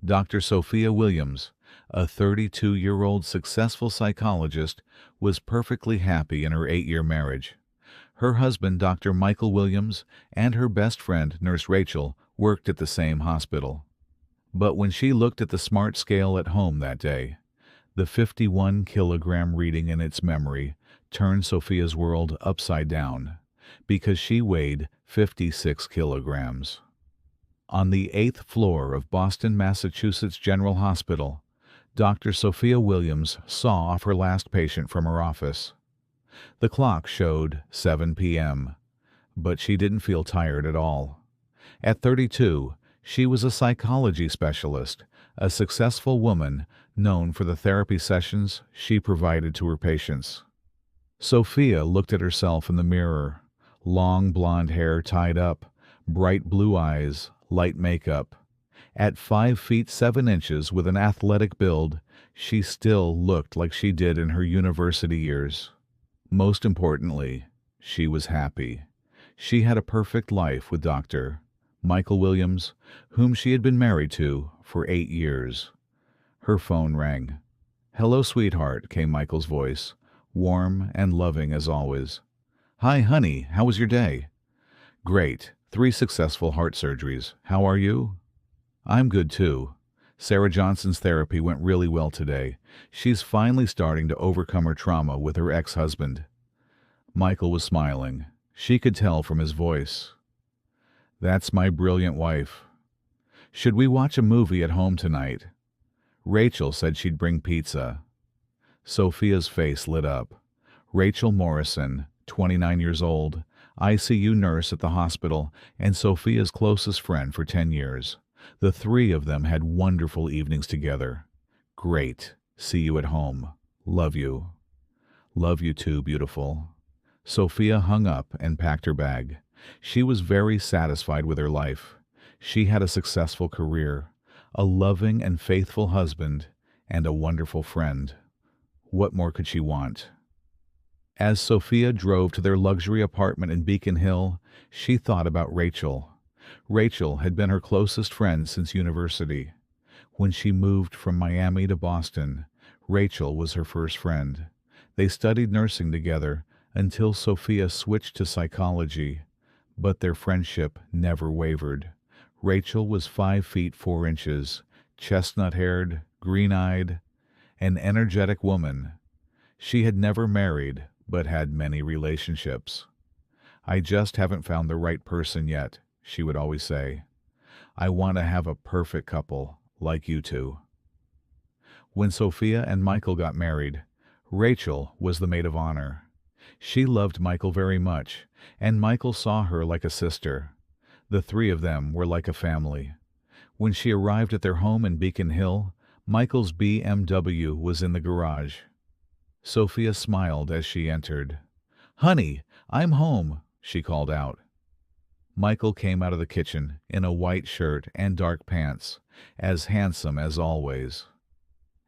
Dr. Sophia Williams, a 32-year-old successful psychologist, was perfectly happy in her 8-year marriage. Her husband, Dr. Michael Williams, and her best friend, Nurse Rachel, worked at the same hospital. But when she looked at the smart scale at home that day, the 51-kilogram reading in its memory turned Sophia's world upside down, because she weighed 56 kilograms. On the 8th floor of Boston, Massachusetts General Hospital, Dr. Sophia Williams saw off her last patient from her office. The clock showed 7 p.m., but she didn't feel tired at all. At 32, she was a psychology specialist, a successful woman known for the therapy sessions she provided to her patients. Sophia looked at herself in the mirror. Long blonde hair tied up, bright blue eyes, light makeup. At 5 feet 7 inches with an athletic build, she still looked like she did in her university years. Most importantly, she was happy. She had a perfect life with Dr. Michael Williams, whom she had been married to for 8 years. Her phone rang. "Hello, sweetheart," came Michael's voice, warm and loving as always. "Hi, honey, how was your day?" "Great. 3 successful heart surgeries. How are you?" "I'm good too. Sarah Johnson's therapy went really well today. She's finally starting to overcome her trauma with her ex-husband." Michael was smiling. She could tell from his voice. "That's my brilliant wife. Should we watch a movie at home tonight?" Rachel said she'd bring pizza. Sophia's face lit up. Rachel Morrison, 29 years old, ICU nurse at the hospital, and Sophia's closest friend for 10 years. The 3 of them had wonderful evenings together. "Great. See you at home. Love you." "Love you too, beautiful." Sophia hung up and packed her bag. She was very satisfied with her life. She had a successful career, a loving and faithful husband, and a wonderful friend. What more could she want? As Sophia drove to their luxury apartment in Beacon Hill, she thought about Rachel. Rachel had been her closest friend since university. When she moved from Miami to Boston, Rachel was her first friend. They studied nursing together until Sophia switched to psychology, but their friendship never wavered. Rachel was 5 feet 4 inches, chestnut-haired, green-eyed, an energetic woman. She had never married, but had many relationships. "I just haven't found the right person yet," she would always say. "I want to have a perfect couple, like you two." When Sophia and Michael got married, Rachel was the maid of honor. She loved Michael very much, and Michael saw her like a sister. The 3 of them were like a family. When she arrived at their home in Beacon Hill, Michael's BMW was in the garage. Sophia smiled as she entered. "Honey, I'm home," she called out. Michael came out of the kitchen in a white shirt and dark pants, as handsome as always.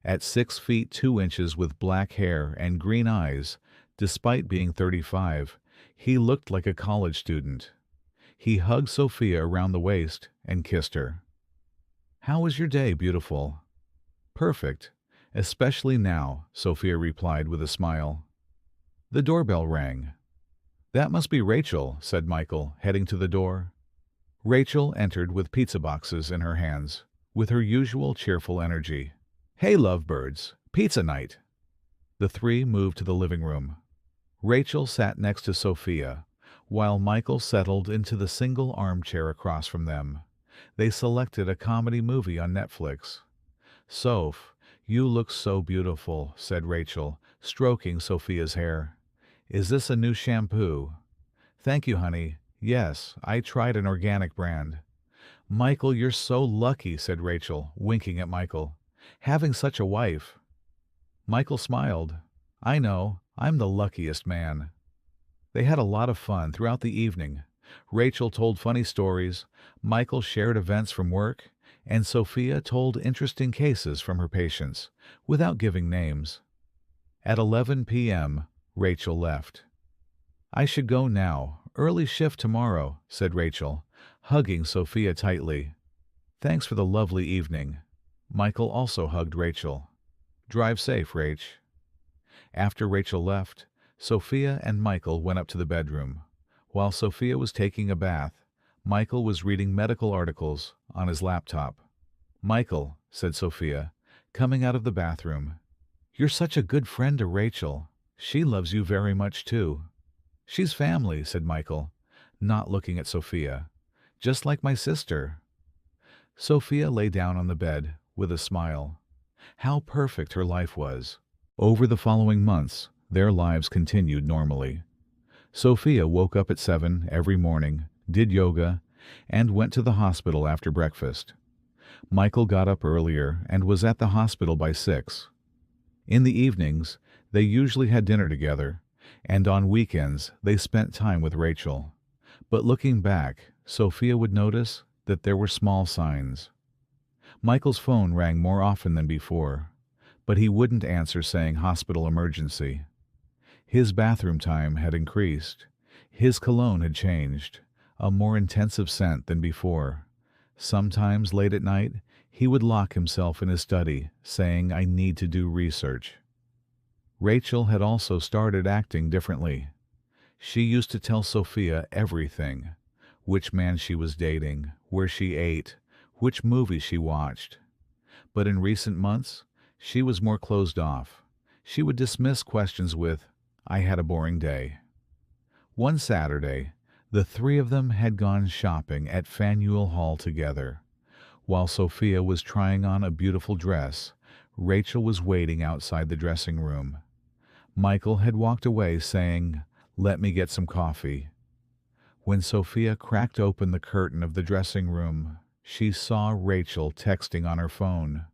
At 6 feet 2 inches with black hair and green eyes, despite being 35, he looked like a college student. He hugged Sophia around the waist and kissed her. "How was your day, beautiful?" "Perfect, especially now," Sophia replied with a smile. The doorbell rang. "That must be Rachel," said Michael, heading to the door. Rachel entered with pizza boxes in her hands, with her usual cheerful energy. "Hey, lovebirds, pizza night!" The 3 moved to the living room. Rachel sat next to Sophia, while Michael settled into the single armchair across from them. They selected a comedy movie on Netflix. "Soph, you look so beautiful," said Rachel, stroking Sophia's hair. "Is this a new shampoo?" "Thank you, honey. Yes, I tried an organic brand." "Michael, you're so lucky," said Rachel, winking at Michael. "Having such a wife." Michael smiled. "I know, I'm the luckiest man." They had a lot of fun throughout the evening. Rachel told funny stories, Michael shared events from work, and Sophia told interesting cases from her patients, without giving names. At 11 p.m., Rachel left. "I should go now. Early shift tomorrow," said Rachel, hugging Sophia tightly. "Thanks for the lovely evening." Michael also hugged Rachel. "Drive safe, Rach." After Rachel left, Sophia and Michael went up to the bedroom. While Sophia was taking a bath, Michael was reading medical articles on his laptop. "Michael," said Sophia, coming out of the bathroom, "you're such a good friend to Rachel. She loves you very much, too." "She's family," said Michael, not looking at Sophia. "Just like my sister." Sophia lay down on the bed with a smile. How perfect her life was. Over the following months, their lives continued normally. Sophia woke up at 7 every morning, did yoga, and went to the hospital after breakfast. Michael got up earlier and was at the hospital by 6. In the evenings, they usually had dinner together, and on weekends they spent time with Rachel. But looking back, Sophia would notice that there were small signs. Michael's phone rang more often than before, but he wouldn't answer saying hospital emergency. His bathroom time had increased. His cologne had changed, a more intensive scent than before. Sometimes late at night, he would lock himself in his study, saying, "I need to do research." Rachel had also started acting differently. She used to tell Sophia everything: which man she was dating, where she ate, which movies she watched. But in recent months, she was more closed off. She would dismiss questions with, "I had a boring day." One Saturday, the three of them had gone shopping at Faneuil Hall together. While Sophia was trying on a beautiful dress, Rachel was waiting outside the dressing room. Michael had walked away saying, "Let me get some coffee." When Sophia cracked open the curtain of the dressing room, she saw Rachel texting on her phone.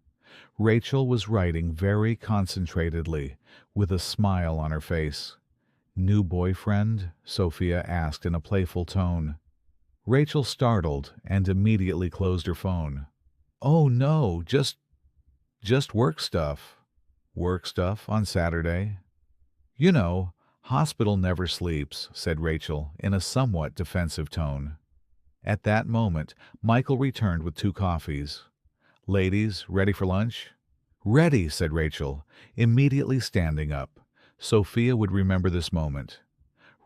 Rachel was writing very concentratedly, with a smile on her face. "New boyfriend?" Sophia asked in a playful tone. Rachel startled and immediately closed her phone. "Oh no, just work stuff." "Work stuff on Saturday?" "You know, hospital never sleeps," said Rachel in a somewhat defensive tone. At that moment, Michael returned with 2 coffees. "Ladies, ready for lunch?" "Ready," said Rachel, immediately standing up. Sophia would remember this moment.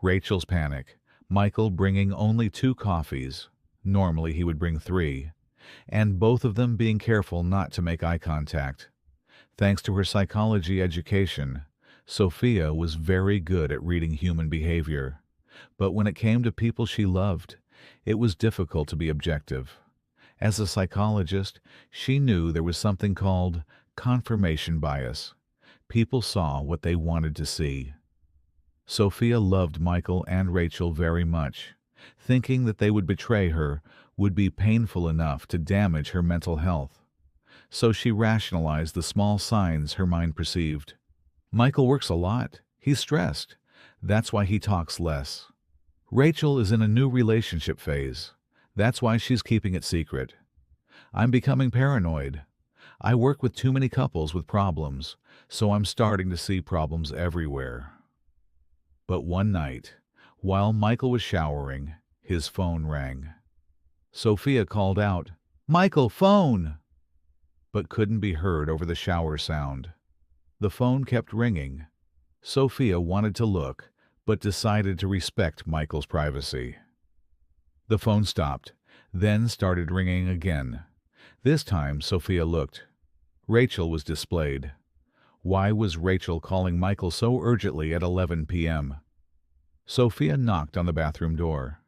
Rachel's panic, Michael bringing only 2 coffees, normally he would bring 3, and both of them being careful not to make eye contact. Thanks to her psychology education, Sophia was very good at reading human behavior. But when it came to people she loved, it was difficult to be objective. As a psychologist, she knew there was something called confirmation bias. People saw what they wanted to see. Sophia loved Michael and Rachel very much. Thinking that they would betray her would be painful enough to damage her mental health. So she rationalized the small signs her mind perceived. "Michael works a lot. He's stressed. That's why he talks less. Rachel is in a new relationship phase. That's why she's keeping it secret. I'm becoming paranoid. I work with too many couples with problems, so I'm starting to see problems everywhere." But one night, while Michael was showering, his phone rang. Sophia called out, "Michael, phone!" but couldn't be heard over the shower sound. The phone kept ringing. Sophia wanted to look, but decided to respect Michael's privacy. The phone stopped, then started ringing again. This time Sophia looked. Rachel was displayed. Why was Rachel calling Michael so urgently at 11 p.m.? Sophia knocked on the bathroom door.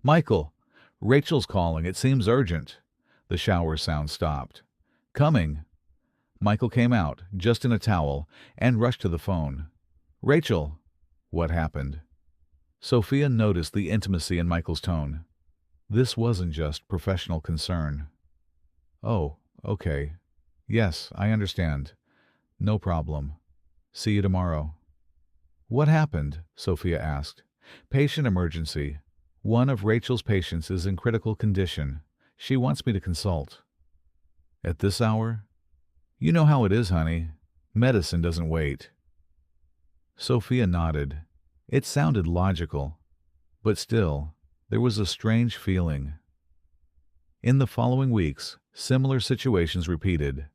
"Michael, Rachel's calling. It seems urgent." The shower sound stopped. "Coming." Michael came out, just in a towel, and rushed to the phone. "Rachel." What happened? Sophia noticed the intimacy in Michael's tone. This wasn't just professional concern. "Oh, okay. Yes, I understand. No problem. See you tomorrow." "What happened?" Sophia asked. "Patient emergency. One of Rachel's patients is in critical condition. She wants me to consult." "At this hour?" "You know how it is, honey. Medicine doesn't wait." Sophia nodded. It sounded logical, but still, there was a strange feeling. In the following weeks, similar situations repeated.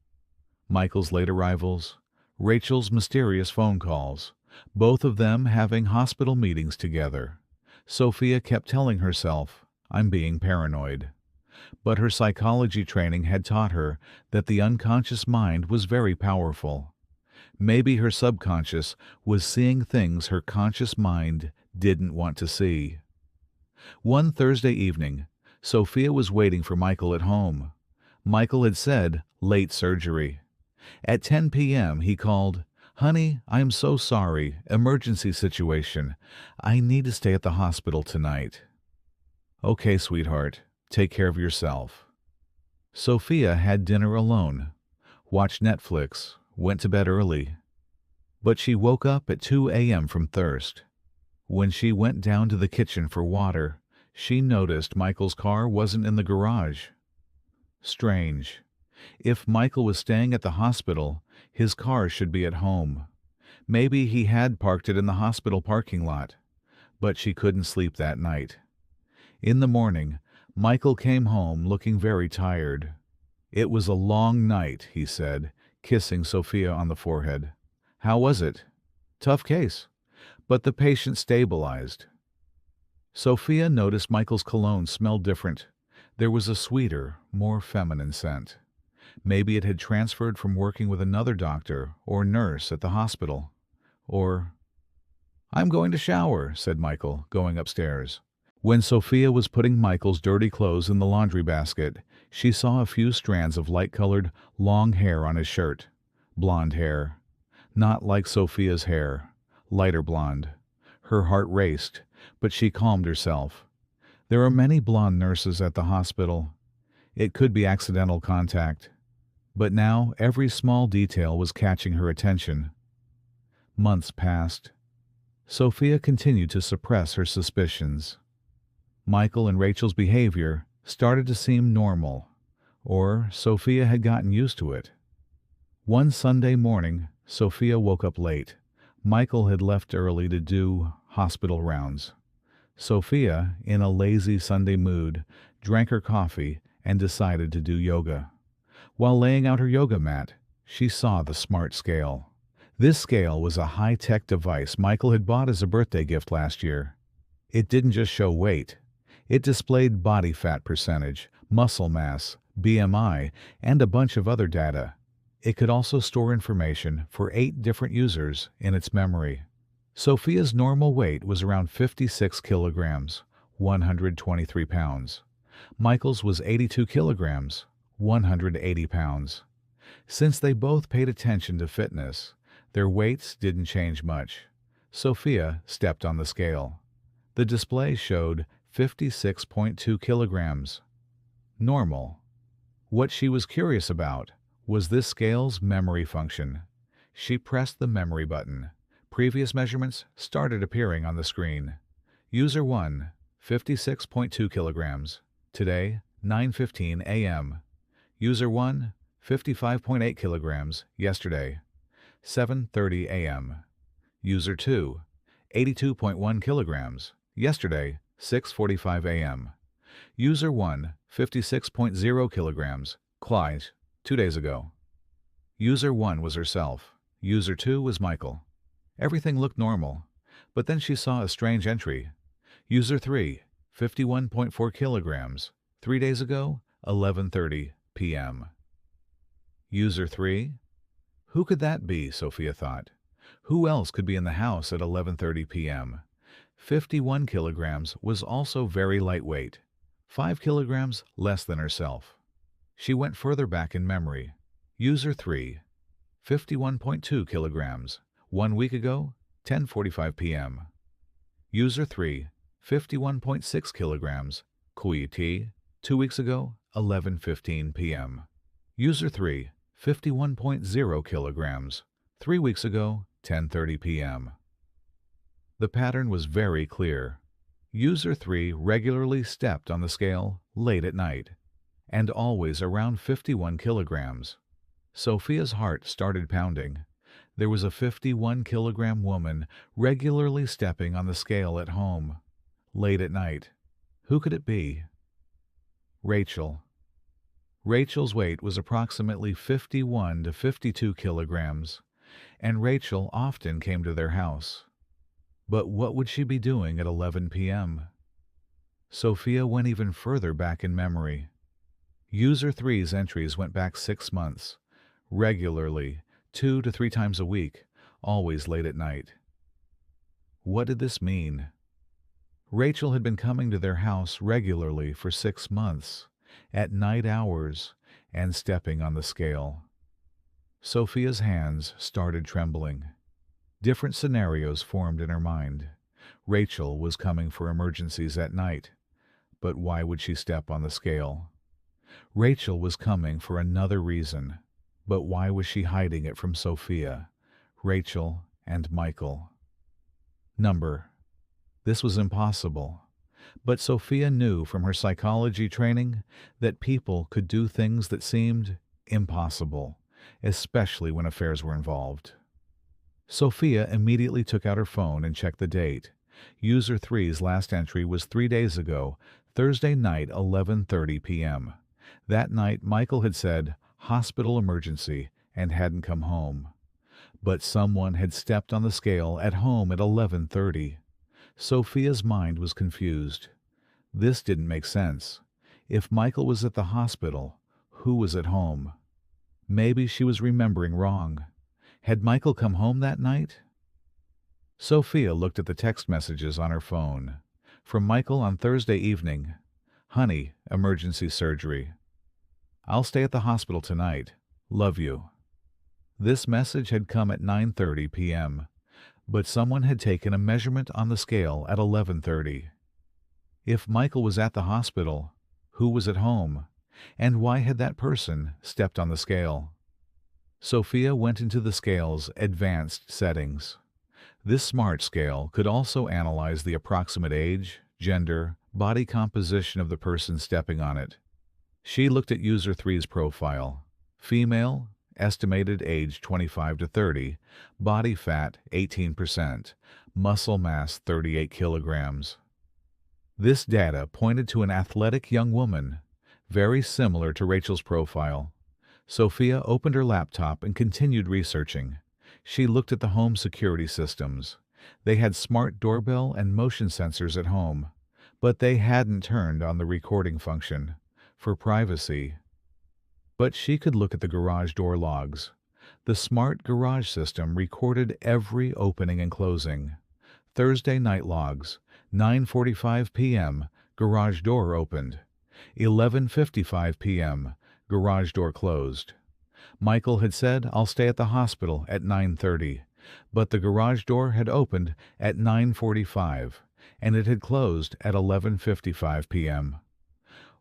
Michael's late arrivals, Rachel's mysterious phone calls, both of them having hospital meetings together. Sophia kept telling herself, "I'm being paranoid." But her psychology training had taught her that the unconscious mind was very powerful. Maybe her subconscious was seeing things her conscious mind didn't want to see. One Thursday evening, Sophia was waiting for Michael at home. Michael had said, late surgery. At 10 p.m. he called, "Honey, I am so sorry. Emergency situation. I need to stay at the hospital tonight." "Okay, sweetheart. Take care of yourself." Sophia had dinner alone, watched Netflix, went to bed early. But she woke up at 2 a.m. from thirst. When she went down to the kitchen for water, she noticed Michael's car wasn't in the garage. Strange. If Michael was staying at the hospital, his car should be at home. Maybe he had parked it in the hospital parking lot. But she couldn't sleep that night. In the morning, Michael came home looking very tired. "It was a long night," he said, kissing Sophia on the forehead. "How was it?" "Tough case." But the patient stabilized. Sophia noticed Michael's cologne smelled different. There was a sweeter, more feminine scent. Maybe it had transferred from working with another doctor or nurse at the hospital. Or, "I'm going to shower," said Michael, going upstairs. When Sophia was putting Michael's dirty clothes in the laundry basket, she saw a few strands of light-colored, long hair on his shirt. Blonde hair. Not like Sophia's hair. Lighter blonde. Her heart raced, but she calmed herself. There are many blonde nurses at the hospital. It could be accidental contact. But now every small detail was catching her attention. Months passed. Sophia continued to suppress her suspicions. Michael and Rachel's behavior started to seem normal, or Sophia had gotten used to it. One Sunday morning, Sophia woke up late. Michael had left early to do hospital rounds. Sophia, in a lazy Sunday mood, drank her coffee and decided to do yoga. While laying out her yoga mat, she saw the smart scale. This scale was a high-tech device Michael had bought as a birthday gift last year. It didn't just show weight. It displayed body fat percentage, muscle mass, BMI, and a bunch of other data. It could also store information for 8 different users in its memory. Sophia's normal weight was around 56 kilograms, 123 pounds. Michael's was 82 kilograms, 180 pounds. Since they both paid attention to fitness, their weights didn't change much. Sophia stepped on the scale. The display showed 56.2 kilograms. Normal. What she was curious about was this scale's memory function. She pressed the memory button. Previous measurements started appearing on the screen. User 1, 56.2 kilograms. Today, 9:15 a.m. User 1, 55.8 kilograms. Yesterday, 7:30 a.m. User 2, 82.1 kilograms. Yesterday, 6:45 a.m. User 1, 56.0 kilograms. Client, 2 days ago. User 1 was herself. User 2 was Michael. Everything looked normal, but then she saw a strange entry. User 3, 51.4 kilograms. 3 days ago, 11:30 p.m. User 3? Who could that be, Sophia thought. Who else could be in the house at 11:30 p.m.? 51 kilograms was also very lightweight, 5 kilograms less than herself. She went further back in memory. User 3, 51.2 kilograms. 1 week ago, 10:45 p.m. User 3, 51.6 kilograms. QT, 2 weeks ago, 11:15 p.m. User 3, 51.0 kilograms. 3 weeks ago, 10:30 p.m. The pattern was very clear. User 3 regularly stepped on the scale late at night, and always around 51 kilograms. Sophia's heart started pounding. There was a 51-kilogram woman regularly stepping on the scale at home, late at night. Who could it be? Rachel. Rachel's weight was approximately 51 to 52 kilograms, and Rachel often came to their house. But what would she be doing at 11 p.m.? Sophia went even further back in memory. User 3's entries went back 6 months, regularly, 2 to 3 times a week, always late at night. What did this mean? Rachel had been coming to their house regularly for 6 months, at night hours, and stepping on the scale. Sophia's hands started trembling. Different scenarios formed in her mind. Rachel was coming for emergencies at night, but why would she step on the scale? Rachel was coming for another reason, but why was she hiding it from Sophia, Rachel, and Michael? Number. This was impossible, but Sophia knew from her psychology training that people could do things that seemed impossible, especially when affairs were involved. Sophia immediately took out her phone and checked the date. User 3's last entry was 3 days ago, Thursday night, 11:30 p.m. That night, Michael had said, "hospital emergency," and hadn't come home. But someone had stepped on the scale at home at 11:30. Sophia's mind was confused. This didn't make sense. If Michael was at the hospital, who was at home? Maybe she was remembering wrong. Had Michael come home that night? Sophia looked at the text messages on her phone. From Michael on Thursday evening. "Honey, emergency surgery. I'll stay at the hospital tonight. Love you." This message had come at 9:30 p.m., but someone had taken a measurement on the scale at 11:30. If Michael was at the hospital, who was at home? And why had that person stepped on the scale? Sophia went into the scale's advanced settings. This smart scale could also analyze the approximate age, gender, body composition of the person stepping on it. She looked at user 3's profile. Female, estimated age 25 to 30, body fat 18%, muscle mass 38 kilograms. This data pointed to an athletic young woman, very similar to Rachel's profile. Sophia opened her laptop and continued researching. She looked at the home security systems. They had smart doorbell and motion sensors at home, but they hadn't turned on the recording function, for privacy. But she could look at the garage door logs. The smart garage system recorded every opening and closing. Thursday night logs, 9:45 p.m., garage door opened. 11:55 p.m., garage door closed. Michael had said, "I'll stay at the hospital" at 9:30, but the garage door had opened at 9:45, and it had closed at 11:55 p.m.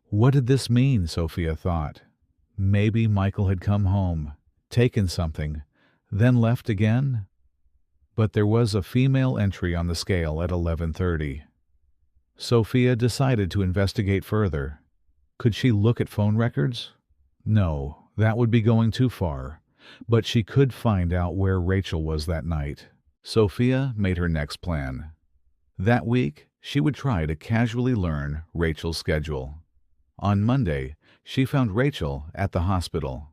What did this mean, Sophia thought? Maybe Michael had come home, taken something, then left again? But there was a female entry on the scale at 11:30. Sophia decided to investigate further. Could she look at phone records? No, that would be going too far, but she could find out where Rachel was that night. Sophia made her next plan. That week, she would try to casually learn Rachel's schedule. On Monday, she found Rachel at the hospital.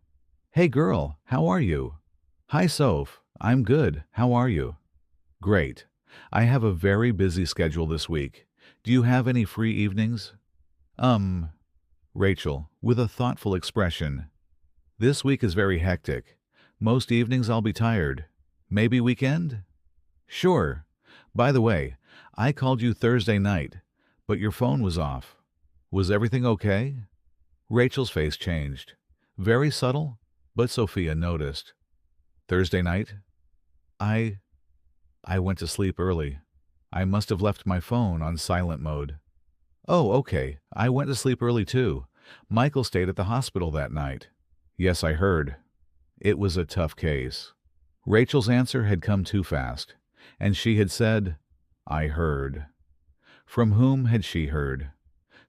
"Hey girl, how are you?" "Hi Soph, I'm good, how are you?" "Great. I have a very busy schedule this week. Do you have any free evenings?" Rachel, with a thoughtful expression. "This week is very hectic. Most evenings I'll be tired. Maybe weekend?" "Sure. By the way, I called you Thursday night, but your phone was off. Was everything okay?" Rachel's face changed. Very subtle, but Sophia noticed. "Thursday night? I went to sleep early. I must have left my phone on silent mode." "Oh, okay. I went to sleep early too. Michael stayed at the hospital that night." "Yes, I heard." It was a tough case. Rachel's answer had come too fast, and she had said, "I heard." From whom had she heard?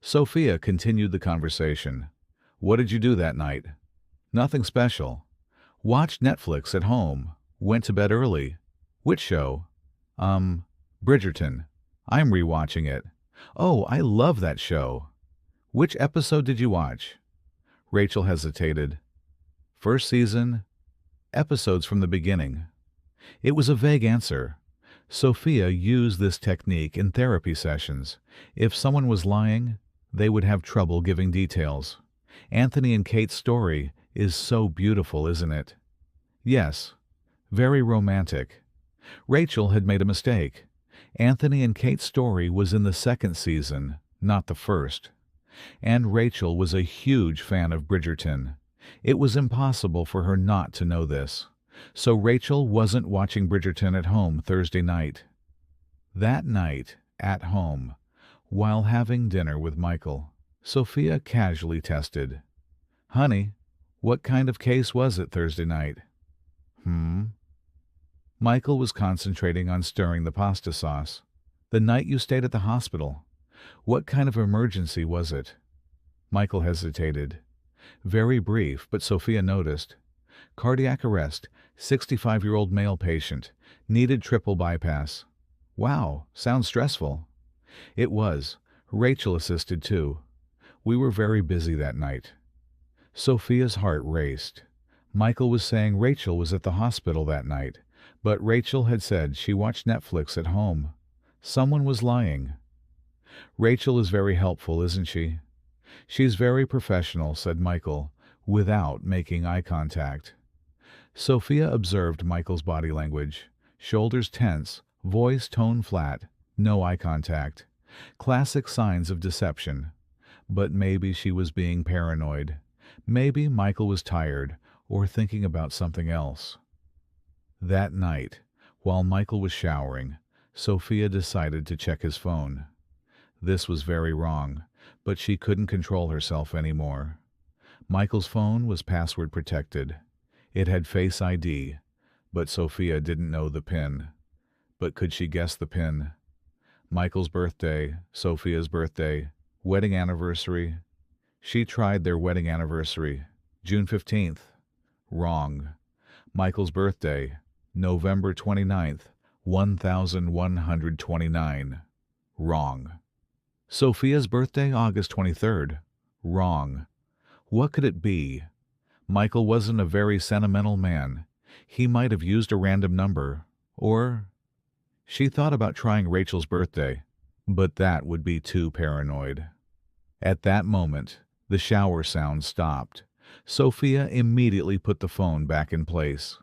Sophia continued the conversation. "What did you do that night?" "Nothing special. Watched Netflix at home. Went to bed early." "Which show?" Bridgerton. I'm rewatching it." "Oh, I love that show." "Which episode did you watch?" Rachel hesitated. First season, episodes from the beginning. It was a vague answer. Sophia used this technique in therapy sessions. If someone was lying, they would have trouble giving details. Anthony and Kate's story is so beautiful, isn't it? Yes, very romantic. Rachel had made a mistake. Anthony and Kate's story was in the second season, not the first. And Rachel was a huge fan of Bridgerton. It was impossible for her not to know this. So Rachel wasn't watching Bridgerton at home Thursday night. That night, at home, while having dinner with Michael, Sophia casually tested. "Honey, what kind of case was it Thursday night?" Michael was concentrating on stirring the pasta sauce. "The night you stayed at the hospital. What kind of emergency was it?" Michael hesitated. Very brief, but Sophia noticed. "Cardiac arrest, 65-year-old male patient, needed triple bypass." "Wow, sounds stressful." It was. Rachel assisted too. "We were very busy that night." Sophia's heart raced. Michael was saying Rachel was at the hospital that night, but Rachel had said she watched Netflix at home. Someone was lying. "Rachel is very helpful, isn't she?" "She's very professional," said Michael, without making eye contact. Sophia observed Michael's body language. Shoulders tense, voice tone flat, no eye contact. Classic signs of deception. But maybe she was being paranoid. Maybe Michael was tired or thinking about something else. That night, while Michael was showering, Sophia decided to check his phone. This was very wrong, but she couldn't control herself anymore. Michael's phone was password protected. It had Face ID, but Sophia didn't know the PIN. But could she guess the PIN? Michael's birthday, Sophia's birthday, wedding anniversary. She tried their wedding anniversary, June 15th. Wrong. Michael's birthday, November 29th, 1129. Wrong. Sophia's birthday, August 23rd. Wrong. What could it be? Michael wasn't a very sentimental man. He might have used a random number, or... She thought about trying Rachel's birthday, but that would be too paranoid. At that moment, the shower sound stopped. Sophia immediately put the phone back in place.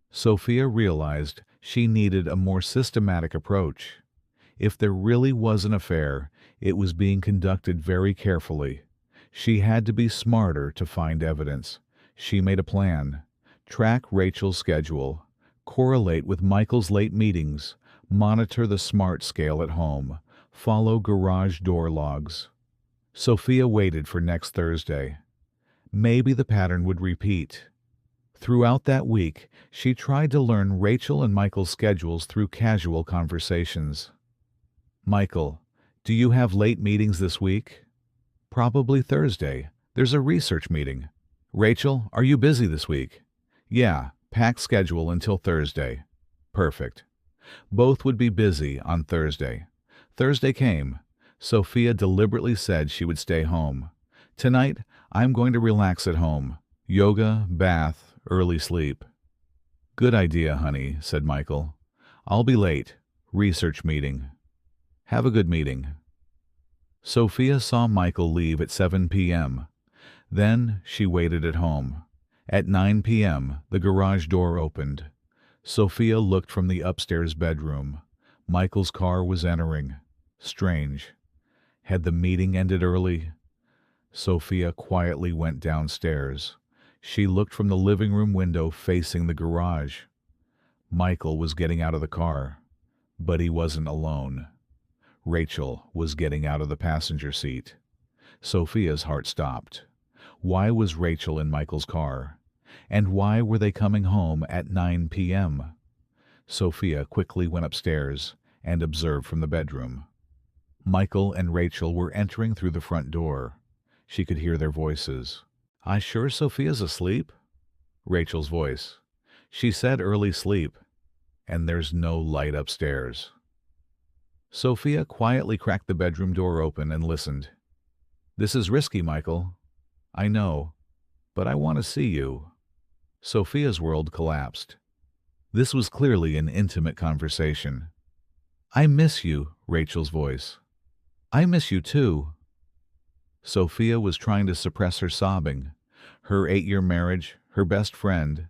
Sophia realized she needed a more systematic approach. If there really was an affair, it was being conducted very carefully. She had to be smarter to find evidence. She made a plan. Track Rachel's schedule. Correlate with Michael's late meetings. Monitor the SMART scale at home. Follow garage door logs. Sophia waited for next Thursday. Maybe the pattern would repeat. Throughout that week, she tried to learn Rachel and Michael's schedules through casual conversations. "Michael, do you have late meetings this week?" "Probably Thursday. There's a research meeting." "Rachel, are you busy this week?" "Yeah, packed schedule until Thursday." Perfect. Both would be busy on Thursday. Thursday came. Sophia deliberately said she would stay home. "Tonight, I'm going to relax at home. Yoga, bath, early sleep." "Good idea, honey," said Michael. "I'll be late. Research meeting." "Have a good meeting." Sophia saw Michael leave at 7 p.m. Then she waited at home. At 9 p.m., the garage door opened. Sophia looked from the upstairs bedroom. Michael's car was entering. Strange. Had the meeting ended early? Sophia quietly went downstairs. She looked from the living room window facing the garage. Michael was getting out of the car, but he wasn't alone. Rachel was getting out of the passenger seat. Sophia's heart stopped. Why was Rachel in Michael's car? And why were they coming home at 9 p.m.? Sophia quickly went upstairs and observed from the bedroom. Michael and Rachel were entering through the front door. She could hear their voices. "I sure Sophia's asleep?" Rachel's voice. "She said early sleep, and there's no light upstairs." Sophia quietly cracked the bedroom door open and listened. "This is risky, Michael." "I know. but I want to see you." Sophia's world collapsed. This was clearly an intimate conversation. "I miss you," Rachel's voice. "I miss you too." Sophia was trying to suppress her sobbing. Her 8-year marriage, her best friend,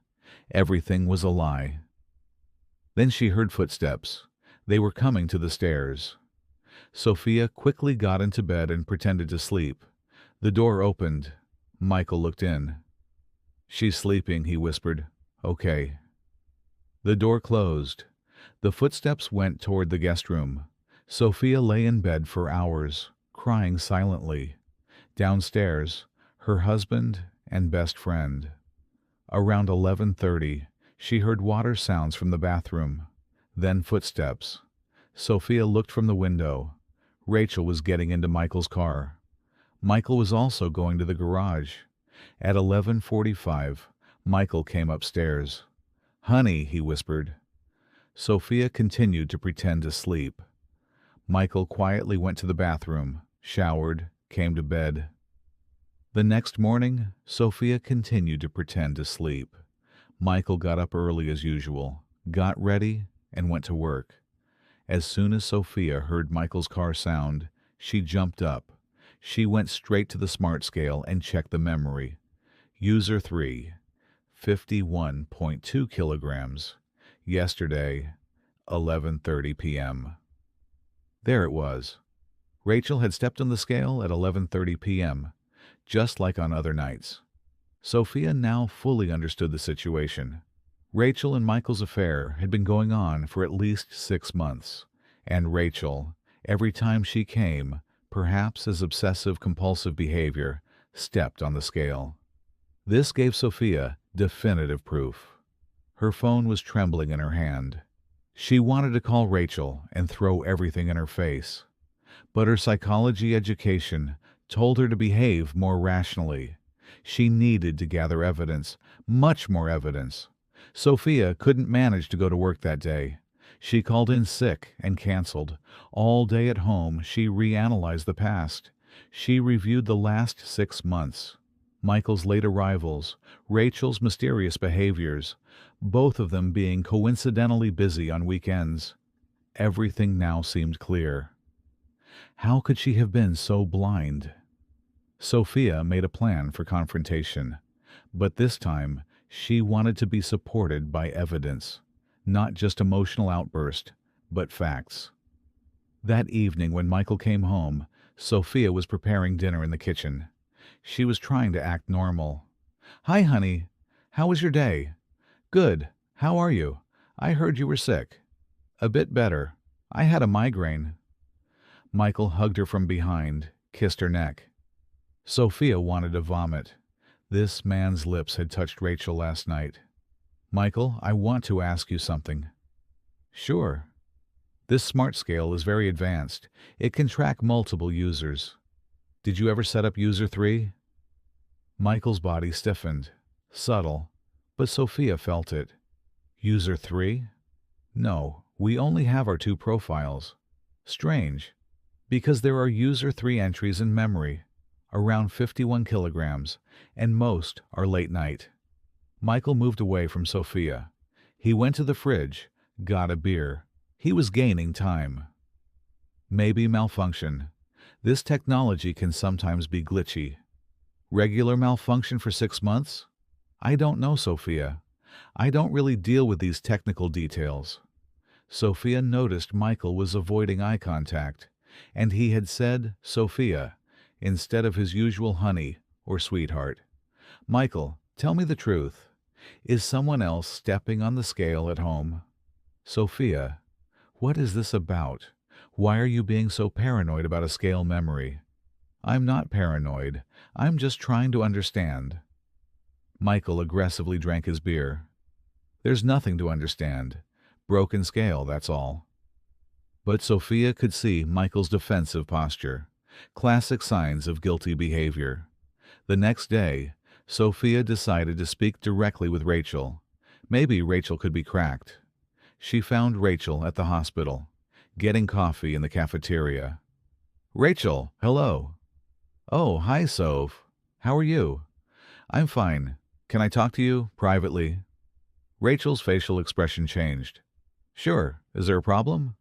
everything was a lie. Then she heard footsteps. They were coming to the stairs. Sophia quickly got into bed and pretended to sleep. The door opened. Michael looked in. "She's sleeping," he whispered. "Okay." The door closed. The footsteps went toward the guest room. Sophia lay in bed for hours, crying silently. Downstairs, her husband and best friend. Around 11:30, she heard water sounds from the bathroom. Then footsteps. Sophia looked from the window. Rachel was getting into Michael's car. Michael was also going to the garage. At 11:45, Michael came upstairs. "Honey," he whispered. Sophia continued to pretend to sleep. Michael quietly went to the bathroom, showered, came to bed. The next morning, Sophia continued to pretend to sleep. Michael got up early as usual, got ready, and went to work. As soon as Sophia heard Michael's car sound, she jumped up. She went straight to the smart scale and checked the memory. User 3, 51.2 kilograms. Yesterday, 11:30 p.m. There it was. Rachel had stepped on the scale at 11:30 p.m., just like on other nights. Sophia now fully understood the situation. Rachel and Michael's affair had been going on for at least 6 months, and Rachel, every time she came, perhaps as obsessive-compulsive behavior, stepped on the scale. This gave Sophia definitive proof. Her phone was trembling in her hand. She wanted to call Rachel and throw everything in her face. But her psychology education told her to behave more rationally. She needed to gather evidence, much more evidence. Sophia couldn't manage to go to work that day. She called in sick and canceled. All day at home, she reanalyzed the past. She reviewed the last 6 months. Michael's late arrivals, Rachel's mysterious behaviors, both of them being coincidentally busy on weekends. Everything now seemed clear. How could she have been so blind? Sophia made a plan for confrontation, but this time she wanted to be supported by evidence, not just emotional outburst, but facts. That evening when Michael came home, Sophia was preparing dinner in the kitchen. She was trying to act normal. "Hi, honey. How was your day?" "Good. How are you? I heard you were sick." "A bit better. I had a migraine." Michael hugged her from behind, kissed her neck. Sophia wanted to vomit. This man's lips had touched Rachel last night. "Michael, I want to ask you something." "Sure." "This smart scale is very advanced. It can track multiple users. Did you ever set up user 3? Michael's body stiffened. Subtle, but Sophia felt it. "User 3? No, we only have our 2 profiles." "Strange, because there are user 3 entries in memory, around 51 kilograms, and most are late night." Michael moved away from Sophia. He went to the fridge, got a beer. He was gaining time. Maybe malfunction. This technology can sometimes be glitchy. Regular malfunction for 6 months? I don't know, Sophia. I don't really deal with these technical details. Sophia noticed Michael was avoiding eye contact, and he had said Sophia instead of his usual honey or sweetheart. "Michael, tell me the truth. Is someone else stepping on the scale at home?" "Sophia, what is this about? Why are you being so paranoid about a scale memory?" "I'm not paranoid. I'm just trying to understand." Michael aggressively drank his beer. "There's nothing to understand. Broken scale, that's all." But Sophia could see Michael's defensive posture. Classic signs of guilty behavior. The next day, Sophia decided to speak directly with Rachel. Maybe Rachel could be cracked. She found Rachel at the hospital, getting coffee in the cafeteria. "Rachel, hello." "Oh, hi, Soph. How are you?" I'm fine. Can I talk to you privately? Rachel's facial expression changed. Sure. Is there a problem?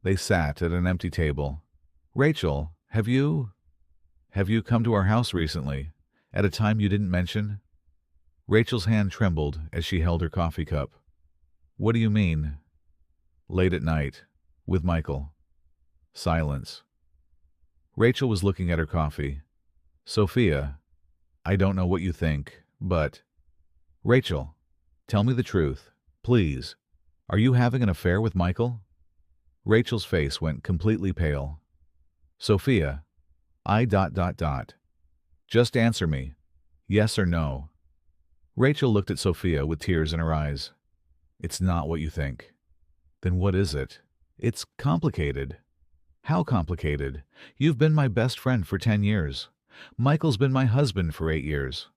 They sat at an empty table. Rachel, have you come to our house recently, at a time you didn't mention? Rachel's hand trembled as she held her coffee cup. What do you mean? Late at night, with Michael. Silence. Rachel was looking at her coffee. Sophia, I don't know what you think, but... Rachel, tell me the truth, please. Are you having an affair with Michael? Rachel's face went completely pale. Sophia, Just answer me. Yes or no? Rachel looked at Sophia with tears in her eyes. It's not what you think. Then what is it? It's complicated. How complicated? You've been my best friend for 10 years. Michael's been my husband for 8 years.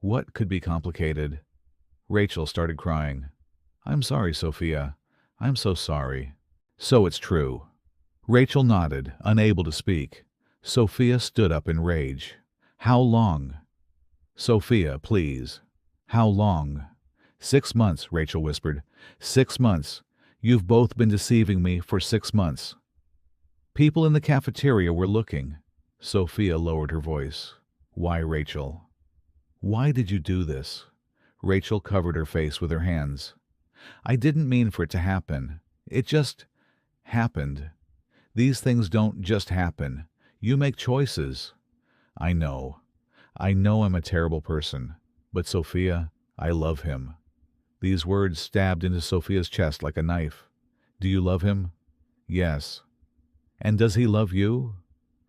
What could be complicated? Rachel started crying. I'm sorry, Sophia. I'm so sorry. So it's true. Rachel nodded, unable to speak. Sophia stood up in rage. How long? Sophia, please. How long? 6 months, Rachel whispered. 6 months. You've both been deceiving me for 6 months. People in the cafeteria were looking. Sophia lowered her voice. Why, Rachel? Why did you do this? Rachel covered her face with her hands. I didn't mean for it to happen. It just happened. These things don't just happen. You make choices. I know. I know I'm a terrible person. But Sophia, I love him. These words stabbed into Sophia's chest like a knife. Do you love him? Yes. And does he love you?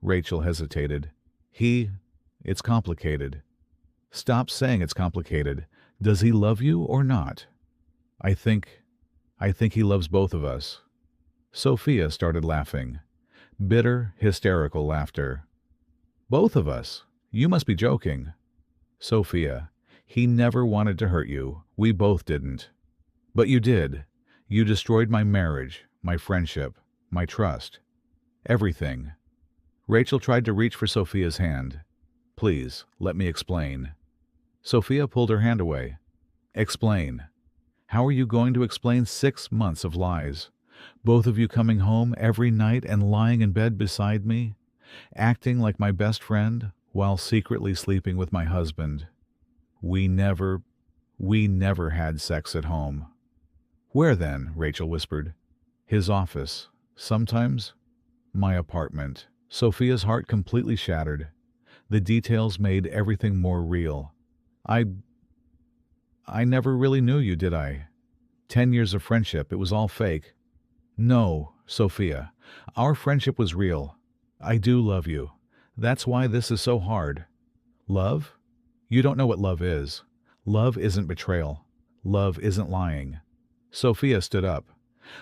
Rachel hesitated. It's complicated. Stop saying it's complicated. Does he love you or not? I think he loves both of us. Sophia started laughing. Bitter, hysterical laughter. Both of us? You must be joking. Sophia, he never wanted to hurt you. We both didn't. But you did. You destroyed my marriage, my friendship, my trust. Everything. Rachel tried to reach for Sophia's hand. Please, let me explain. Sophia pulled her hand away. Explain. How are you going to explain 6 months of lies? Both of you coming home every night and lying in bed beside me, acting like my best friend while secretly sleeping with my husband. We never had sex at home. Where then? Rachel whispered. His office. Sometimes my apartment. Sophia's heart completely shattered. The details made everything more real. I never really knew you, did I? 10 years of friendship, it was all fake. No, Sophia, our friendship was real. I do love you. That's why this is so hard. Love? You don't know what love is. Love isn't betrayal. Love isn't lying. Sophia stood up.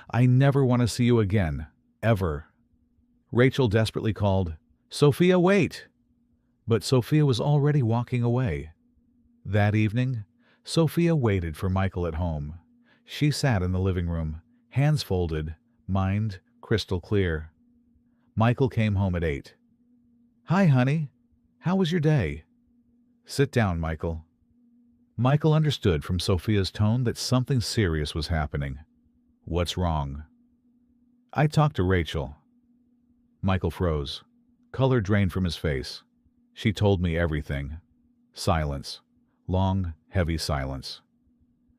I never want to see you again. Ever. Rachel desperately called, Sophia, wait! But Sophia was already walking away. That evening, Sophia waited for Michael at home. She sat in the living room, hands folded, mind crystal clear. Michael came home at 8. Hi, honey. How was your day? Sit down, Michael. Michael understood from Sophia's tone that something serious was happening. What's wrong? I talked to Rachel. Michael froze. Color drained from his face. She told me everything. Silence. Long, heavy silence.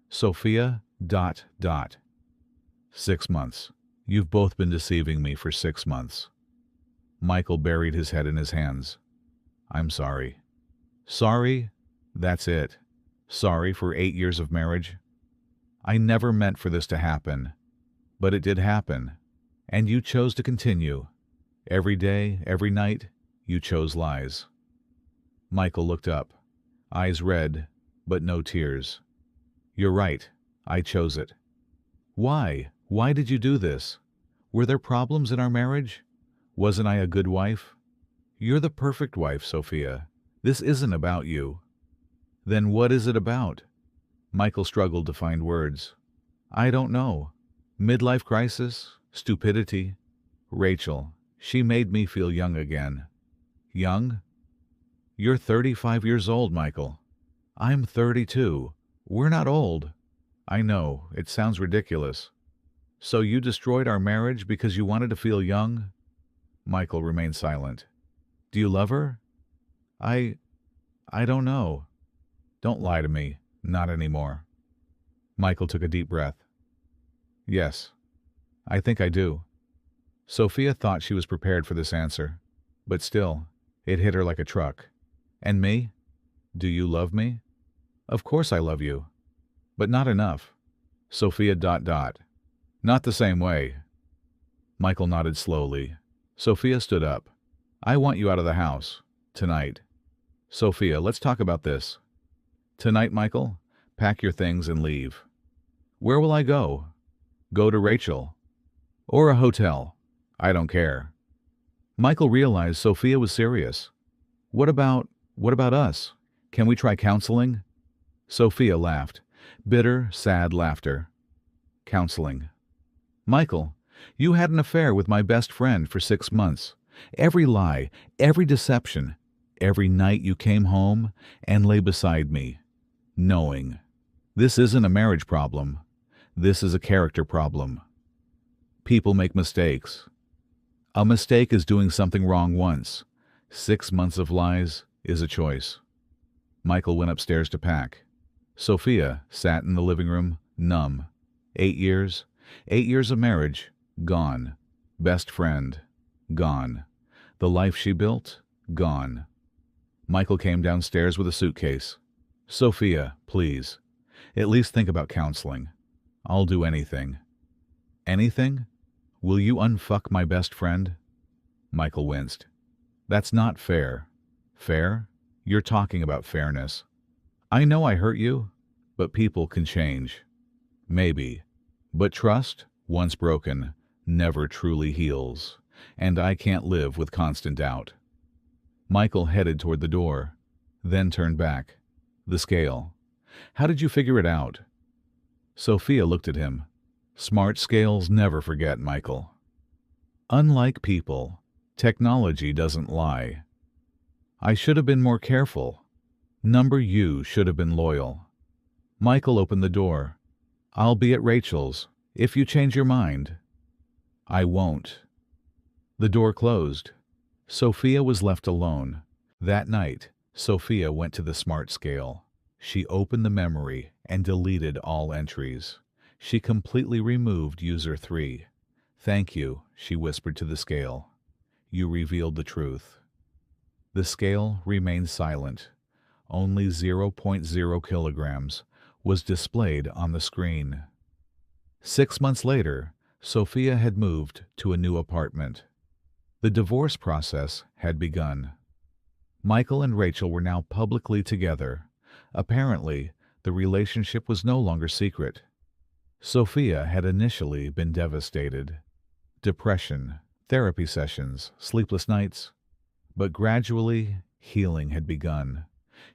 Sophia... 6 months. You've both been deceiving me for 6 months. Michael buried his head in his hands. I'm sorry. Sorry? That's it. Sorry for 8 years of marriage? I never meant for this to happen. But it did happen. And you chose to continue. Every day, every night, you chose lies. Michael looked up. Eyes red, but no tears. You're right. I chose it. Why? Why did you do this? Were there problems in our marriage? Wasn't I a good wife? You're the perfect wife, Sophia. This isn't about you. Then what is it about? Michael struggled to find words. I don't know. Midlife crisis? Stupidity? Rachel, she made me feel young again. Young? You're 35 years old, Michael. I'm 32. We're not old. I know, it sounds ridiculous. So you destroyed our marriage because you wanted to feel young? Michael remained silent. Do you love her? I... I don't know. Don't lie to me. Not anymore. Michael took a deep breath. Yes, I think I do. Sophia thought she was prepared for this answer, but still, it hit her like a truck. And me? Do you love me? Of course I love you. But not enough. Sophia ... Not the same way. Michael nodded slowly. Sophia stood up. I want you out of the house. Tonight. Sophia, let's talk about this. Tonight, Michael, pack your things and leave. Where will I go? Go to Rachel. Or a hotel. I don't care. Michael realized Sophia was serious. What about us? Can we try counseling? Sophia laughed. Bitter, sad laughter. Counseling. Michael, you had an affair with my best friend for 6 months. Every lie, every deception, every night you came home and lay beside me, knowing. This isn't a marriage problem. This is a character problem. People make mistakes. A mistake is doing something wrong once. 6 months of lies is a choice. Michael went upstairs to pack. Sophia sat in the living room, numb. 8 years. 8 years of marriage, gone. Best friend, gone. The life she built, gone. Michael came downstairs with a suitcase. Sophia, please. At least think about counseling. I'll do anything. Anything? Will you unfuck my best friend? Michael winced. That's not fair. Fair? You're talking about fairness. I know I hurt you, but people can change. Maybe. But trust, once broken, never truly heals, and I can't live with constant doubt. Michael headed toward the door, then turned back. The scale. How did you figure it out? Sophia looked at him. Smart scales never forget, Michael. Unlike people, technology doesn't lie. I should have been more careful. Number U should have been loyal. Michael opened the door. I'll be at Rachel's, if you change your mind. I won't. The door closed. Sophia was left alone. That night, Sophia went to the smart scale. She opened the memory and deleted all entries. She completely removed user 3. Thank you, she whispered to the scale. You revealed the truth. The scale remained silent. Only 0.0 kilograms was displayed on the screen. 6 months later, Sophia had moved to a new apartment. The divorce process had begun. Michael and Rachel were now publicly together. Apparently, the relationship was no longer secret. Sophia had initially been devastated. Depression, therapy sessions, sleepless nights. But gradually, healing had begun.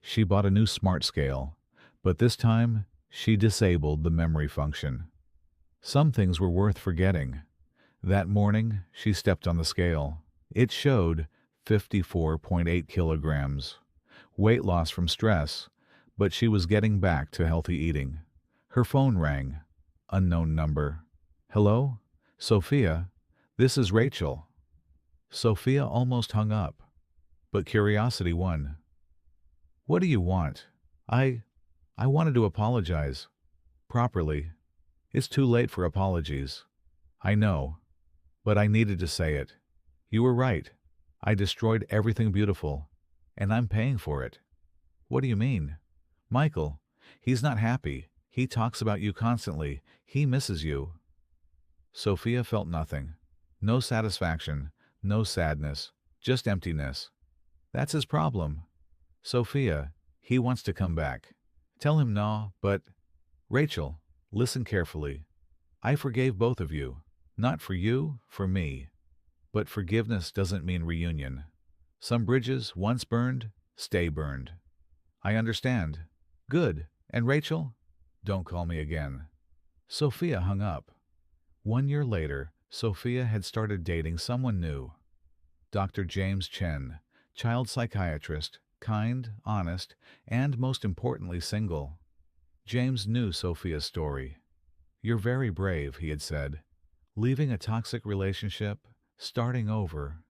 She bought a new smart scale, but this time she disabled the memory function. Some things were worth forgetting. That morning, she stepped on the scale. It showed 54.8 kilograms. Weight loss from stress, but she was getting back to healthy eating. Her phone rang. Unknown number. Hello? Sophia? This is Rachel. Sophia almost hung up, but curiosity won. What do you want? I wanted to apologize. Properly. It's too late for apologies. I know, but I needed to say it. You were right. I destroyed everything beautiful, and I'm paying for it. What do you mean? Michael, he's not happy. He talks about you constantly. He misses you. Sophia felt nothing. No satisfaction, no sadness, just emptiness. That's his problem. Sophia, he wants to come back. Tell him no, but... Rachel, listen carefully. I forgave both of you. Not for you, for me. But forgiveness doesn't mean reunion. Some bridges, once burned, stay burned. I understand. Good. And Rachel? Don't call me again. Sophia hung up. 1 year later, Sophia had started dating someone new. Dr. James Chen, child psychiatrist, kind, honest, and most importantly single. James knew Sophia's story. "You're very brave," he had said. "Leaving a toxic relationship, starting over.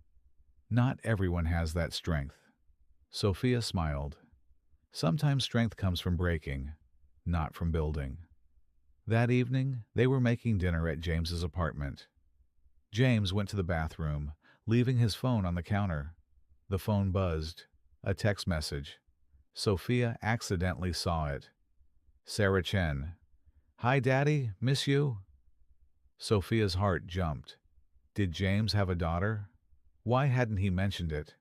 Not everyone has that strength." Sophia smiled. "Sometimes strength comes from breaking, not from building." That evening, they were making dinner at James's apartment. James went to the bathroom, leaving his phone on the counter. The phone buzzed. A text message. Sophia accidentally saw it. Sarah Chen. "Hi, Daddy. Miss you." Sophia's heart jumped. Did James have a daughter? Why hadn't he mentioned it?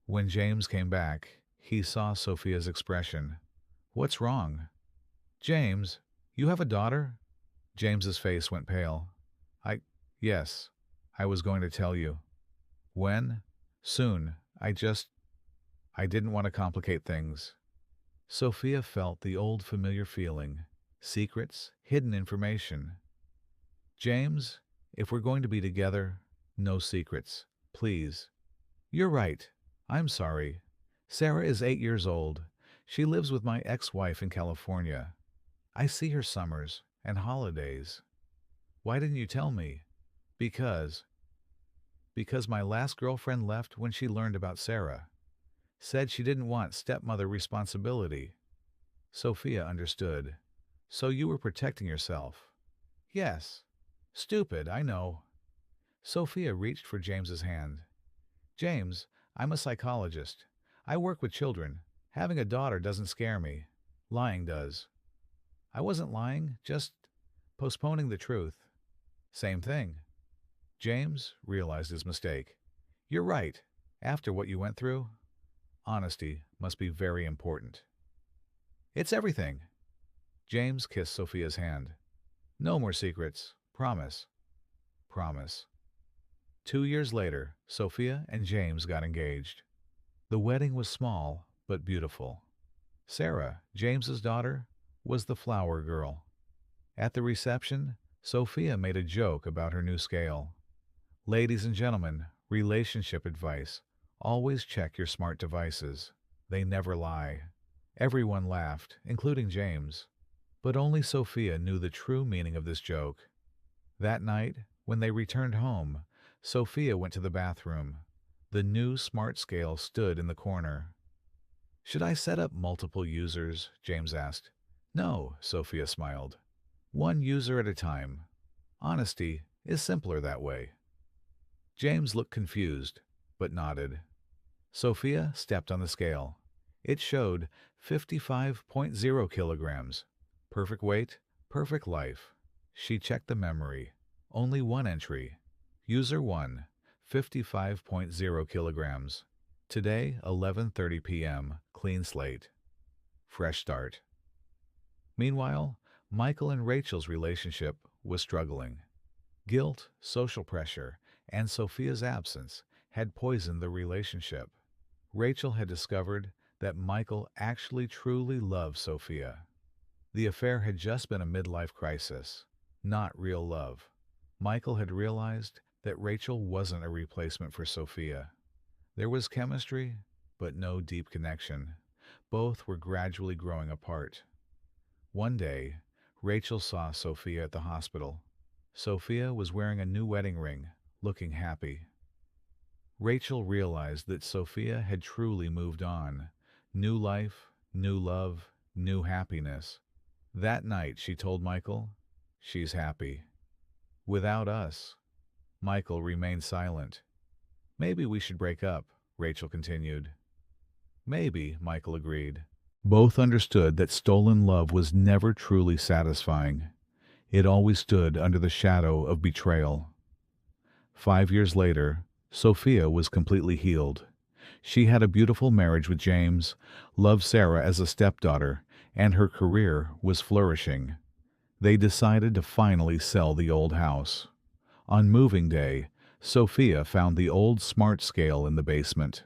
When James came back, he saw Sophia's expression. "What's wrong?" "James, you have a daughter?" James's face went pale. Yes, I was going to tell you." "When?" "Soon. I didn't want to complicate things." Sophia felt the old familiar feeling. Secrets, hidden information. "James, if we're going to be together, no secrets, please." "You're right. I'm sorry. Sarah is 8 years old. She lives with my ex-wife in California. I see her summers and holidays." "Why didn't you tell me?" Because my last girlfriend left when she learned about Sarah. Said she didn't want stepmother responsibility." Sophia understood. "So you were protecting yourself." "Yes." "Stupid, I know." Sophia reached for James's hand. "James, I'm a psychologist. I work with children. Having a daughter doesn't scare me. Lying does." "I wasn't lying, just postponing the truth." "Same thing." James realized his mistake. "You're right. After what you went through, honesty must be very important." "It's everything." James kissed Sophia's hand. "No more secrets. Promise." "Promise." 2 years later, Sophia and James got engaged. The wedding was small but beautiful. Sarah, James's daughter, was the flower girl. At the reception, Sophia made a joke about her new scale. "Ladies and gentlemen, relationship advice. Always check your smart devices. They never lie." Everyone laughed, including James. But only Sophia knew the true meaning of this joke. That night, when they returned home, Sophia went to the bathroom. The new smart scale stood in the corner. "Should I set up multiple users?" James asked. "No," Sophia smiled. "One user at a time. Honesty is simpler that way." James looked confused, but nodded. Sophia stepped on the scale. It showed 55.0 kilograms. Perfect weight, perfect life. She checked the memory. Only one entry. User 1, 55.0 kilograms. Today, 11:30 p.m., clean slate. Fresh start. Meanwhile, Michael and Rachel's relationship was struggling. Guilt, social pressure, and Sophia's absence had poisoned the relationship. Rachel had discovered that Michael actually truly loved Sophia. The affair had just been a midlife crisis, not real love. Michael had realized that Rachel wasn't a replacement for Sophia. There was chemistry, but no deep connection. Both were gradually growing apart. One day, Rachel saw Sophia at the hospital. Sophia was wearing a new wedding ring, looking happy. Rachel realized that Sophia had truly moved on. New life, new love, new happiness. That night she told Michael, "She's happy. Without us." Michael remained silent. "Maybe we should break up," Rachel continued. "Maybe," Michael agreed. Both understood that stolen love was never truly satisfying. It always stood under the shadow of betrayal. 5 years later, Sophia was completely healed. She had a beautiful marriage with James, loved Sarah as a stepdaughter, and her career was flourishing. They decided to finally sell the old house. On moving day, Sophia found the old smart scale in the basement.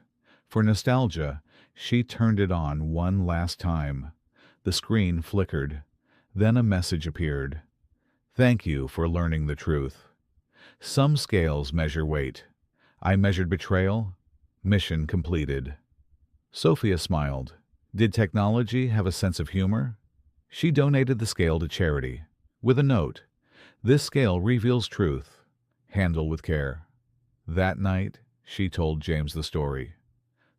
For nostalgia, she turned it on one last time. The screen flickered. Then a message appeared. "Thank you for learning the truth. Some scales measure weight. I measured betrayal. Mission completed." Sophia smiled. Did technology have a sense of humor? She donated the scale to charity, with a note. This scale reveals truth. Handle with care. That night, she told James the story.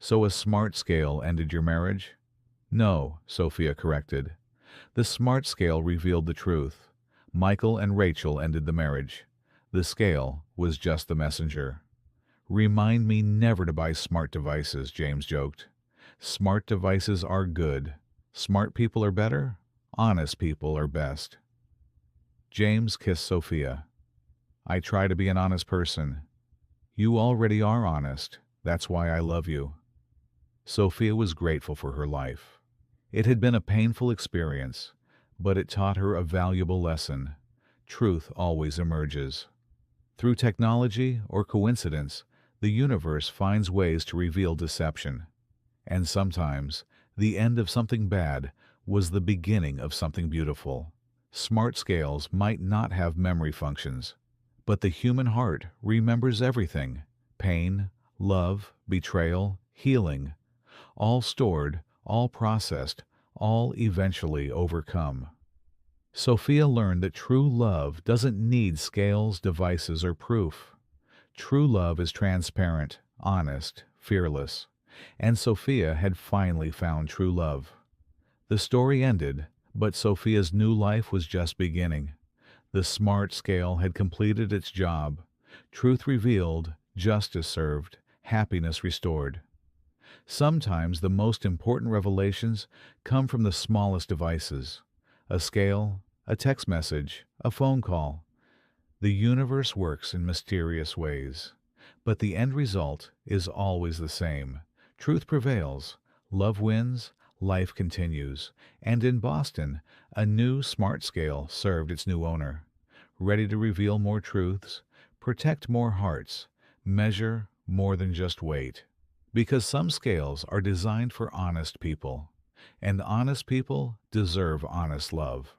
So a smart scale ended your marriage? No, Sophia corrected. The smart scale revealed the truth. Michael and Rachel ended the marriage. The scale was just the messenger. Remind me never to buy smart devices, James joked. Smart devices are good. Smart people are better. Honest people are best. James kissed Sophia. I try to be an honest person. You already are honest. That's why I love you. Sophia was grateful for her life. It had been a painful experience, but it taught her a valuable lesson. Truth always emerges. Through technology or coincidence, the universe finds ways to reveal deception. And sometimes, the end of something bad was the beginning of something beautiful. Smart scales might not have memory functions, but the human heart remembers everything: pain, love, betrayal, healing, all stored, all processed, all eventually overcome. Sophia learned that true love doesn't need scales, devices, or proof. True love is transparent, honest, fearless, and Sophia had finally found true love. The story ended, but Sophia's new life was just beginning. The smart scale had completed its job. Truth revealed, justice served, happiness restored. Sometimes the most important revelations come from the smallest devices: a scale, a text message, a phone call. The universe works in mysterious ways, but the end result is always the same. Truth prevails, love wins, life continues, and in Boston, a new smart scale served its new owner, ready to reveal more truths, protect more hearts, measure more than just weight. Because some scales are designed for honest people, and honest people deserve honest love.